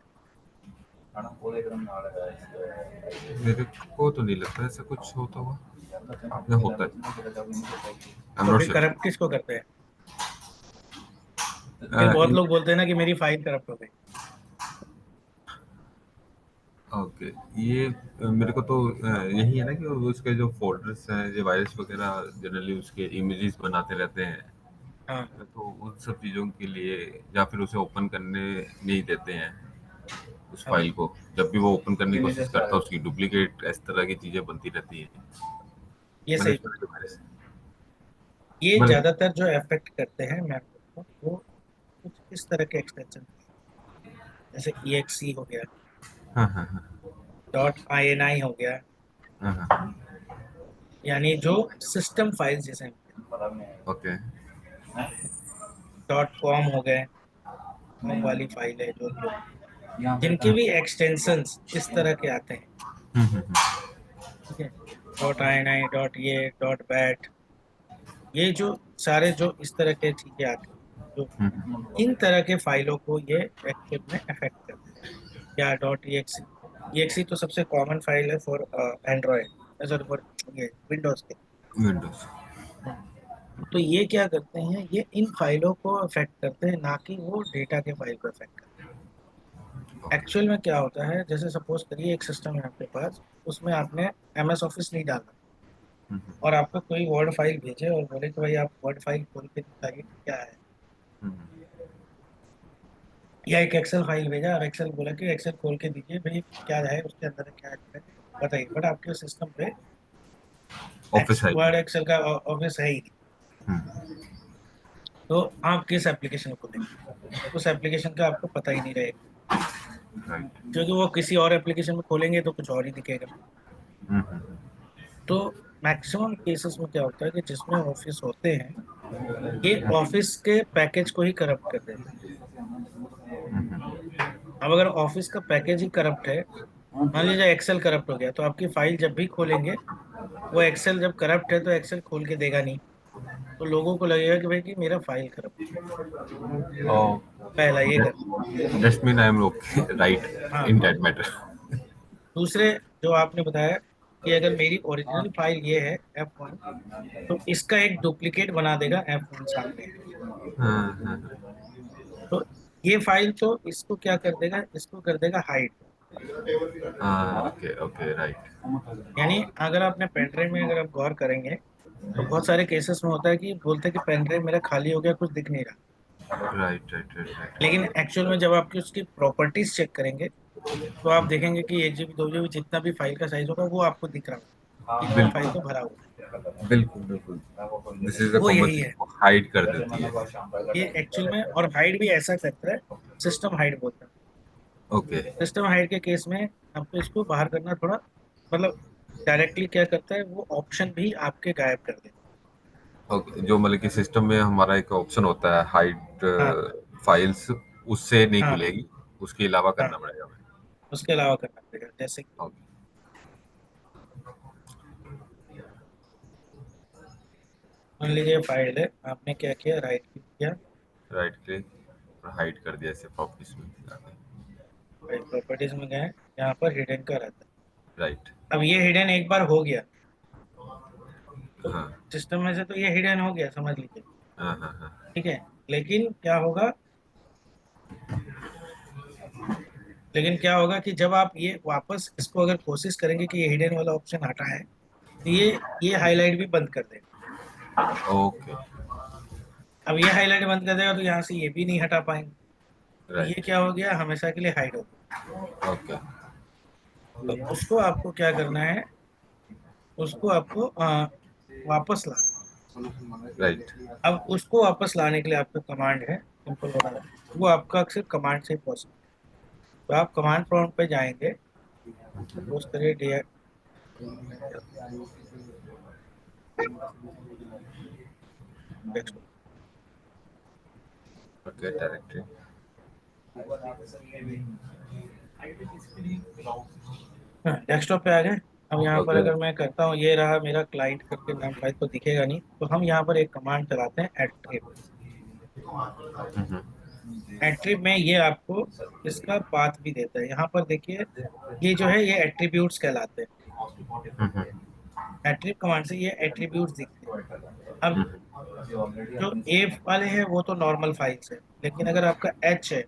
मेरे को तो नहीं लगता ऐसा कुछ होता हुआ, आपने होता है, आई एम तो नॉट फिर श्योर। करप्ट किसको करते हैं? फिर बहुत लोग बोलते हैं ना कि मेरी फाइल करप्ट हो गई। ओके, ये मेरे को तो यही है ना कि उसके जो फोल्डर्स हैं, जो वायरस वगैरह जनरली उसके इमेजेस बनाते रहते हैं, हाँ, तो उन सब चीज़ों के लिए, या फिर उसे ओपन करने नहीं देते हैं उस हाँ, फाइल को। जब भी वो ओपन करने की कोशिश करता है, उसकी डुप्लीकेट इस तरह की चीज़ें बनती रहती हैं। ये मैंने सही इस तरह बोला। के वायरस ये मतलब ज्यादातर जो अफेक्ट करते हैं, मैं आपको बताऊं, वो कुछ इस तरह के एक्सटेंशन, जैसे EXE हो गया, हाँ हाँ हाँ .ini हो गया, हाँ हाँ, यानी जो सिस्टम फाइल्स जैसे हो गए, ओके, .com हो गए, कॉम वाली फाइल है जो भी हो, जिनके भी एक्सटेंशंस इस तरह के आते हैं, ठीक है, .ini, .ये, .bat, ये जो सारे जो इस तरह के चीजें आती हैं, जो इन तरह के फाइलों को ये एक्चुअल में अफेक्ट करते हैं। या .exe तो सबसे कॉमन फाइल है फॉर एंड्रॉयड, सॉरी फॉर ये विंडोज के। विंडोज, तो ये क्या करते हैं, ये इन फाइलों को अफेक्ट करते हैं, ना कि वो डेटा के फाइल को अफेक्ट करते हैं। ओके, एक्चुअल में क्या होता है, जैसे सपोज करिए एक सिस्टम है आपके पास, उसमें आपने MS ऑफिस नहीं डाला, और आपको कोई वर्ड फाइल भेजे और बोले कि भाई आप वर्ड फाइल खोल के दिखाइए क्या है, या एक एक्सेल फाइल भेजा और एक्सेल बोला कि एक्सेल खोल के दीजिए भाई क्या है उसके अंदर, क्या है बताइए, बट आपके सिस्टम पे ऑफिस है। वर्ड एक्सेल का ऑफिस है ही नहीं। तो आप किस एप्लीकेशन को खोलेंगे? उस एप्लीकेशन का आपको पता ही नहीं रहेगा, राइट, क्योंकि वो किसी और एप्लीकेशन में खोलेंगे तो कुछ और ही दिखेगा। तो मैक्सिमम केसेस में क्या होता है कि जिसमें ऑफिस होते हैं, ये ऑफिस के पैकेज को ही करप्ट कर देते हैं। अब अगर ऑफिस का पैकेज ही करप्ट है, मान लीजिए एक्सेल करप्ट हो गया, तो आपकी फाइल जब भी खोलेंगे, वो एक्सेल जब करप्ट है तो एक्सेल खोल के देगा नहीं, तो लोगों को लगेगा कि भाई कि मेरा फाइल करप्ट, पहला ये कर। That's mean I am okay right हाँ, इन दैट मैटर। दूसरे जो आपने बताया कि अगर मेरी ओरिजिनल फाइल ये है F1, तो इसका एक डुप्लीकेट बना देगा F1 सामने है। हाँ हाँ तो ये फाइल तो इसको क्या कर देगा, इसको कर देगा हाइड। हाँ, ओके ओके राइट, यानी अगर आपने पेन ड्राइव में अगर आप गौर करेंगे, तो बहुत सारे केसेस में होता है कि बोलते हैं कि पेन ड्राइव मेरा खाली हो गया, कुछ दिख नहीं रहा, राइट राइट राइट लेकिन एक्चुअल में जब आपकी उसकी प्रॉपर्टीज चेक करेंगे, तो आप देखेंगे कि 1 GB 2 GB जितना भी फाइल का साइज होगा वो आपको दिख रहा होगा, इतना फाइल बिल्कुल तो भरा हुआ बिल्कुल बिल्कुल, दिस इज द है, वो कॉमन यही है। थिंग, हाइड कर देती है। ये एक्चुअल में, और हाइड भी ऐसा करता है, सिस्टम हाइड बोलता है। ओके सिस्टम हाइड के केस में आपको इसको बाहर करना थोड़ा, मतलब डायरेक्टली क्या करता है, वो ऑप्शन भी आपके गायब कर देता ओके, जो मतलब कि सिस्टम में हमारा एक ऑप्शन होता है हाइड है। हाँ, फाइल्स, उससे नहीं हाँ, खुलेगी, उसके अलावा हाँ, करना पड़ेगा हमें। उसके अलावा करना पड़ेगा, जैसे कि ओके, मान लीजिए फाइल है, आपने क्या किया, राइट क्लिक किया, राइट क्लिक और हाइड कर दिया ऐसे प्रॉपर्टीज में जाके। फाइल प्रॉपर्टीज में गए, यहाँ पर हिडन का रहता है। राइट, अब ये हिडन एक बार हो गया, तो हाँ सिस्टम में से तो ये हिडन हो गया, समझ लीजिए, हाँ हाँ हाँ, ठीक है। लेकिन क्या होगा, लेकिन क्या होगा कि जब आप ये वापस इसको अगर कोशिश करेंगे कि ये हिडन वाला ऑप्शन हटा है, तो ये हाईलाइट भी बंद कर देगा। ओके, अब ये हाईलाइट बंद कर देगा तो यहाँ से ये भी नहीं हटा पाएंगे, तो ये राइट, क्या हो गया, हमेशा के लिए हाइड हो गया। ओके, तो उसको आपको क्या करना है, उसको आपको वापस ला। राइट, अब उसको वापस लाने के लिए आपका कमांड है, सिंपल बना है, वो आपका सिर्फ कमांड से ही पॉसिबल। तो आप कमांड प्रॉम्प्ट पे जाएंगे, सपोज करिए डेस्कटॉप, ओके डायरेक्टरी, हाँ डेस्कटॉप पे आ गए। अब यहाँ पर ओके। अगर मैं करता हूँ, ये रहा मेरा क्लाइंट करके नाम, शायद तो दिखेगा नहीं, तो हम यहाँ पर एक कमांड चलाते हैं एट्रिब। एट्रिब में ये आपको इसका पाथ भी देता है। यहाँ पर देखिए, ये जो है ये एट्रीब्यूट्स कहलाते हैं। एट्रिब कमांड से ये एट्रीब्यूट्स दिखते हैं। अब जो ए वाले हैं वो तो नॉर्मल फाइल्स है, लेकिन अगर आपका एच है,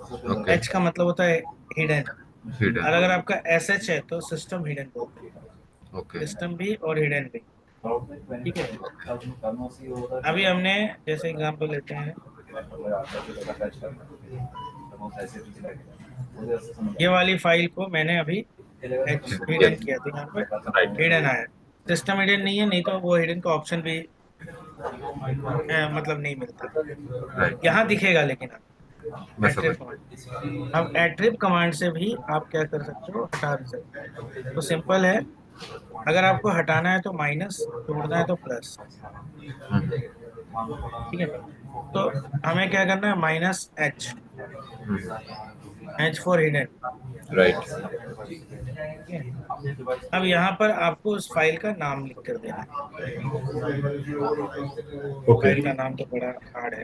ओके। एच का मतलब होता है हिडन, और हिडन। अगर आपका एस एच है तो सिस्टम हिडन बोलते हैं। ओके। सिस्टम भी और हिडन भी, ठीक है। अभी हमने जैसे एग्जांपल लेते हैं, ये वाली फाइल को मैंने अभी एच हिडन यस। किया, तो यहाँ पर राइट। हिडन आया। सिस्टम हिडन नहीं है, नहीं तो वो हिडन का ऑप्शन भी मतलब नहीं मिलता। राइट। यहाँ दिखेगा लेकिन मैं एट्रिब समझ कमांड। अब एट्रिब कमांड से भी आप क्या कर सकते हो, हटा भी सकते हो। तो सिंपल है, अगर आपको हटाना है तो माइनस, जोड़ना है तो प्लस, ठीक है। तो हमें क्या करना है, minus H, H for hidden, right. ठीक है। अब यहाँ पर आपको उस फाइल का नाम लिख कर देना है। ओके। फाइल का नाम तो बड़ा हार्ड है।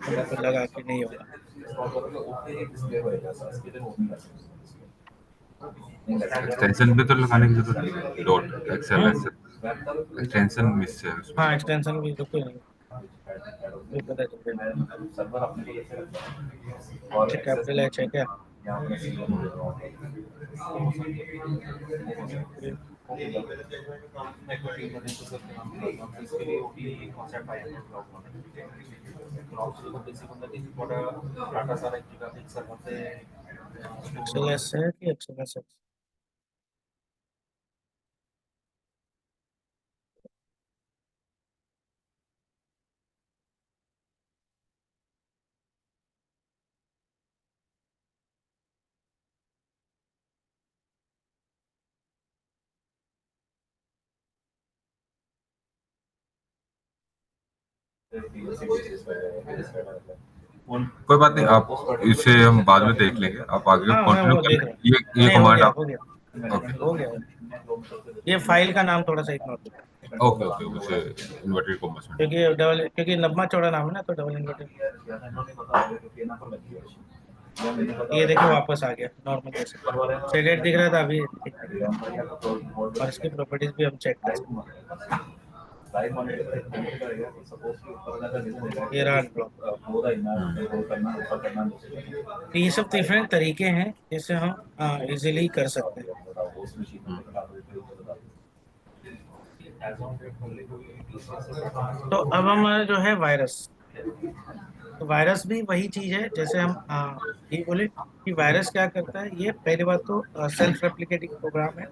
मेरे को लगा कि नहीं होगा। एक्सटेंशन भी तो लगाने की जरूरत नहीं, डॉट एक्सएल हम्म, ऐसे एक्सटेंशन मिस है उसमें। हाँ एक्सटेंशन भी बिल्कुल नहीं, ये पता चल जाएगा। अच्छा, कैपिटल एच है क्या? एक्सएल एस है कि एक्सएल एस एक्स? कोई बात नहीं, आप इसे हम बाद में देख लेंगे, आप आगे हाँ मैं कंटिन्यू वो कर देख रहा हूँ। लें। ये नहीं, हो कमांड गया आप। हो गया ओके। हो गया। ये फाइल का नाम थोड़ा सा इग्नोर करो, ओके। ओके, उसे इन्वर्टेड कॉमर्स में डाल। क्योंकि लंबा चौड़ा नाम है ना, तो डबल इन्वर्टेड। ये देखो वापस आ गया नॉर्मल जैसे, शेडेड दिख रहा था, अभी ठीक दिख रहा है। और इसकी प्रॉपर्टीज भी हम चेक कर सकते हैं। ये रहा अनब्लॉक। तो ये सब डिफरेंट तरीके हैं जिससे हम इजीली कर सकते हैं। तो अब हमारा जो है वायरस, तो वायरस भी वही चीज है जैसे हम ये बोले कि वायरस क्या करता है। ये पहली बात तो सेल्फ रेप्लिकेटिंग प्रोग्राम है।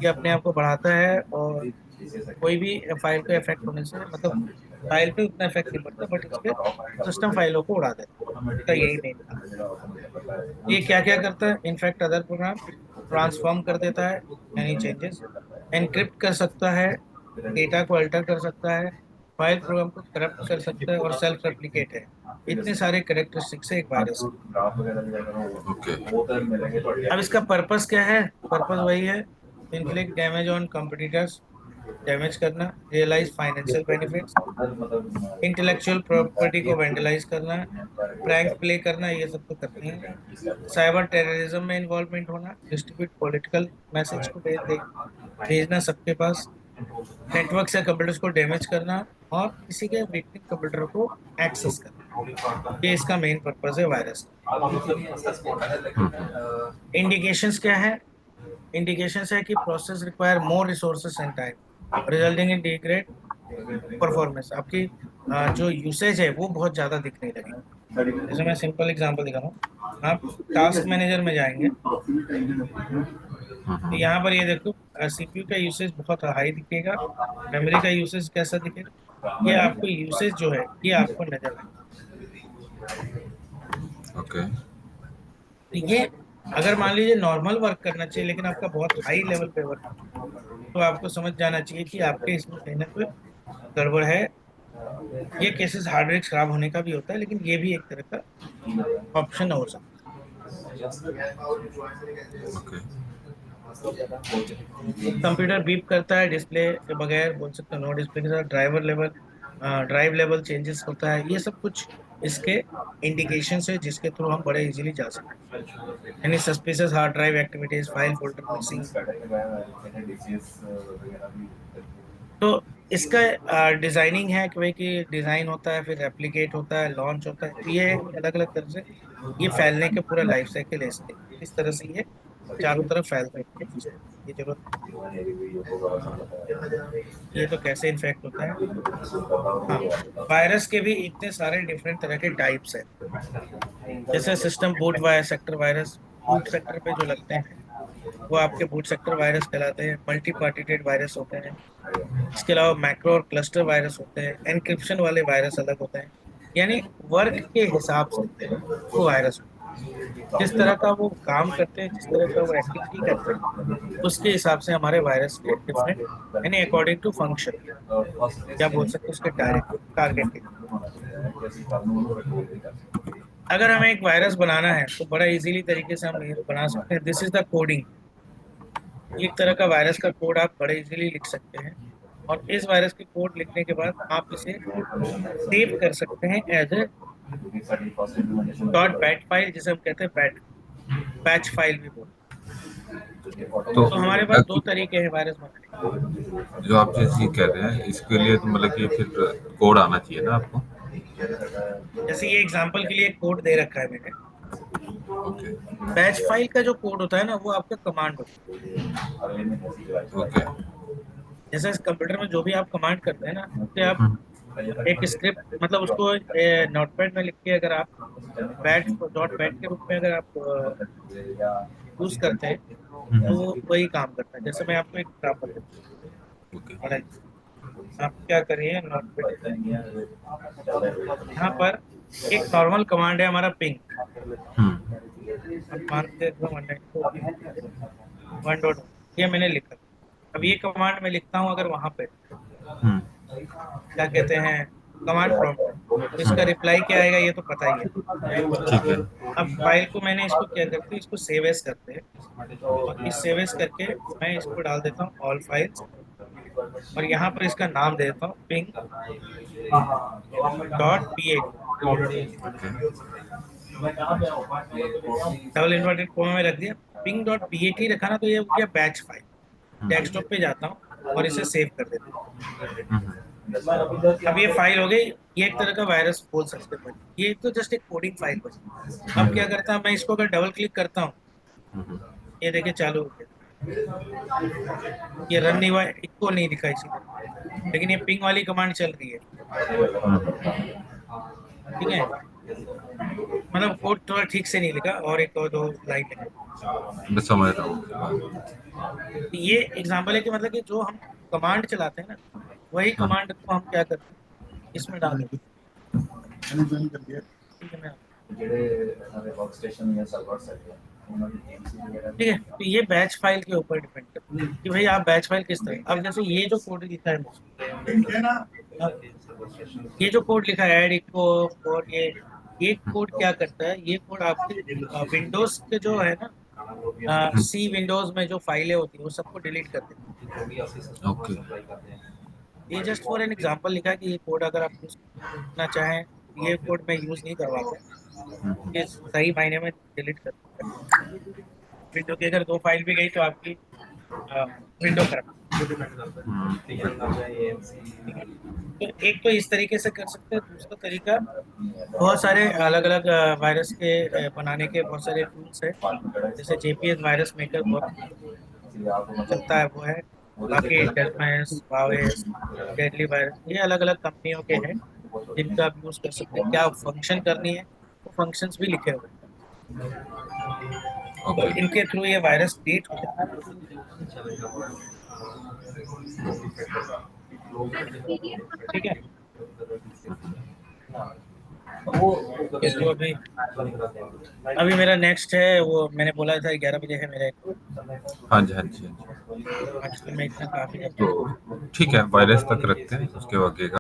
ये अपने आप को बढ़ाता है, और कोई भी फाइल को इफेक्ट होने से, मतलब फाइल पे उतना इफेक्ट नहीं पड़ता, बट इसके सिस्टम फाइलों को उड़ा देता है। इसका यही मेन काम। ये क्या क्या करता है, इनफैक्ट अदर प्रोग्राम ट्रांसफॉर्म कर देता है एनी चेंजेस, एनक्रिप्ट कर सकता है, डेटा को अल्टर कर सकता है, फाइल प्रोग्राम को करप्ट कर सकता है, और सेल्फ रेप्लिकेट है। इतने सारे करेक्टरिस्टिक्स है एक वायरस ओके। के। अब इसका पर्पस क्या है? पर्पस वही है, inflict damage on competitors, damage करना, realise financial benefits, intellectual property को वेंडलाइज करना, प्रैंक प्ले करना, ये सब तो करते हैं। साइबर टेररिज्म में इन्वॉल्वमेंट होना, डिस्ट्रीब्यूट पॉलिटिकल मैसेज को भेजना सबके पास, नेटवर्क से कंप्यूटर्स को डैमेज करना, और किसी के विक्टिम कंप्यूटर को एक्सेस करना। ये इसका मेन पर्पस है वायरस का। इंडिकेशंस क्या है? इंडिकेशंस है कि process require more resources and time, resulting in degrade performance. आपकी जो यूसेज है वो बहुत ज़्यादा दिखने लगी। जैसे मैं सिंपल एग्जांपल दिखा रहा हूँ, आप टास्क मैनेजर में जाएंगे, तो यहाँ पर ये देखो, सीपीयू का यूसेज बहुत हाई दिखेगा, मेमोरी का यूसेज कैसा दिखेगा, ये आपको यूसेज जो है ये आपको नजर आएगा। ओके। तो ये अगर मान लीजिए नॉर्मल वर्क करना चाहिए लेकिन आपका बहुत हाई लेवल पे वर्क, तो आपको समझ जाना चाहिए कि आपके इसमें कहीं ना कोई गड़बड़ है। ये केसेस हार्ड डिस्क खराब होने का भी होता है, लेकिन ये भी एक तरह का ऑप्शन हो सकता ओके। है। कंप्यूटर बीप करता है डिस्प्ले के बगैर, बोल सकते हैं नो डिस्प्ले के साथ। ड्राइव लेवल चेंजेस होता है। ये सब कुछ इसके इंडिकेशन है जिसके थ्रू हम बड़े इजीली जा सकते हैं। यानी suspicious hard drive activities, file folder missing. तो इसका डिजाइनिंग है कि भाई कि डिजाइन होता है, फिर रेप्लिकेट होता है, लॉन्च होता है। तो ये अलग अलग तरह से ये फैलने के पूरा लाइफ साइकिल है इसके, इस तरह से ये चारों तरफ फैलता है। ये जरूरत, ये तो कैसे इन्फेक्ट होता है। हाँ, वायरस के भी इतने सारे डिफरेंट तरह के टाइप्स हैं। जैसे system boot virus, sector virus, boot sector पे जो लगते हैं वो आपके बूट सेक्टर वायरस कहलाते हैं। मल्टी पार्टिटेड वायरस होते हैं। इसके अलावा मैक्रो और क्लस्टर वायरस होते हैं। एनक्रिप्शन वाले वायरस अलग होते हैं। यानी वर्क के हिसाब से वो वायरस, जिस तरह का वो काम करते हैं, जिस तरह का वो एक्टिविटी करते हैं, उसके हिसाब से हमारे वायरस के डिफरेंट, यानी अकॉर्डिंग टू फंक्शन, क्या बोल सकते हैं उसके डायरेक्ट टारगेट। अगर हमें एक वायरस बनाना है तो बड़ा इजीली तरीके से हम ये बना सकते हैं। This is the coding. एक तरह का वायरस का कोड आप बड़े इजीली लिख सकते हैं, और इस वायरस के कोड लिखने के बाद आप इसे सेव कर सकते हैं as a dot bat file, जिसे हम कहते हैं बैट बैच फाइल भी बोलते तो हैं। तो हमारे पास दो तरीके हैं वायरस बनाने जो आप जैसे ये कह रहे हैं इसके लिए तो मतलब कि फिर कोड आना चाहिए ना आपको। के। जैसे ये एग्जांपल के लिए कोड दे रखा है मैंने। ओके। बैच फाइल का जो कोड होता है ना, वो आपका कमांड होता है। ओके। जैसे इस कंप्यूटर में जो भी आप कमांड करते हैं ना, उससे आप हम्म। एक स्क्रिप्ट, मतलब उसको नोटपैड में लिख के अगर आप बैट डॉट बैट के रूप में अगर आप यूज करते हैं, तो वो वही काम करता है। जैसे मैं आपको एक एग्जांपल देता ओके। हूँ। आप क्या करिए, नोटपैड, यहाँ पर एक नॉर्मल कमांड है हमारा पिंग। हम्म। अब मानते हैं 1.1.1, ये मैंने लिखा। अब ये कमांड मैं लिखता हूँ अगर वहां पे, हम्म। क्या कहते हैं, कमांड प्रॉम्प्ट, तो इसका रिप्लाई क्या आएगा ये तो पता ही है। ठीक है। अब फाइल को मैंने इसको क्या करते हैं, इसको सेव एज करते हैं, और इस सेव एज करके मैं इसको डाल देता हूँ ऑल फाइल्स, और यहाँ पर इसका नाम दे देता हूँ ping dot P H. Okay. Double inverted coma में रख दिया, ping dot P A T रखा ना, तो ये हो गया बैच फाइल। हम्म। डेस्कटॉप पे जाता हूँ और इसे सेव कर देता हम्म। हूँ। अब ये फाइल हो गई। ये एक तरह का वायरस बोल सकते हैं। ये तो जस्ट एक कोडिंग फाइल बनी। अब क्या करता है, मैं इसको अगर डबल क्लिक करता हूँ, हम्म। ये देखिए चालू हो गया। ये रन नहीं हुआ, इक्वल नहीं दिखा इसीलिए, लेकिन ये पिंग वाली कमांड चल रही है। ठीक है, मतलब कोड थोड़ा ठीक से नहीं लिखा, और एक और दो लाइन लिखा। मैं समझ रहा हूँ। तो ये एग्जांपल है कि मतलब कि जो हम कमांड चलाते हैं ना, वही हाँ। कमांड को हम क्या करते हैं, इसमें डाल देते हैं। ठीक है, मैं ठीक है। तो ये बैच फाइल के ऊपर डिपेंड करता है कि भाई आप बैच फाइल किस तरह। अब जैसे ये जो कोड लिखा है अब ये जो कोड लिखा है ऐड इको, और ये कोड क्या करता है, ये कोड आपके विंडोज के जो है ना, सी विंडोज में जो फाइलें होती है वो सबको डिलीट कर देती ओके। है। ये जस्ट फॉर एन एग्जांपल लिखा है कि ये कोड अगर आप यूज करना चाहें, ये कोड मैं यूज नहीं करवाता। ये सही मायने में डिलीट कर देता है। विंडो की अगर दो फाइल भी गई तो आपकी विंडो खराब। ठीक है, तो एक तो इस तरीके से कर सकते हैं। दूसरा तरीका, बहुत सारे अलग अलग वायरस के बनाने के बहुत सारे टूल्स है। जैसे जेपीएस वायरस मेकर बहुत चलता है, वो है। बाकी डेटमैस, वावेस, डेडली वायरस, ये अलग अलग कंपनियों के हैं जिनका आप यूज कर सकते हैं। क्या फंक्शन करनी है, वो फंक्शंस भी लिखे हुए हैं। तो ओके। इनके थ्रू ये वायरस क्रिएट हो जाता है। ठीक है। क्योंकि अभी मेरा नेक्स्ट है, वो मैंने बोला था 11 बजे है मेरा एक। हाँ जी, हाँ जी, हाँ जी। आज तो मैं इतना काफी जब तक। तो ठीक है, वायरस तक रखते हैं, उसके आगे का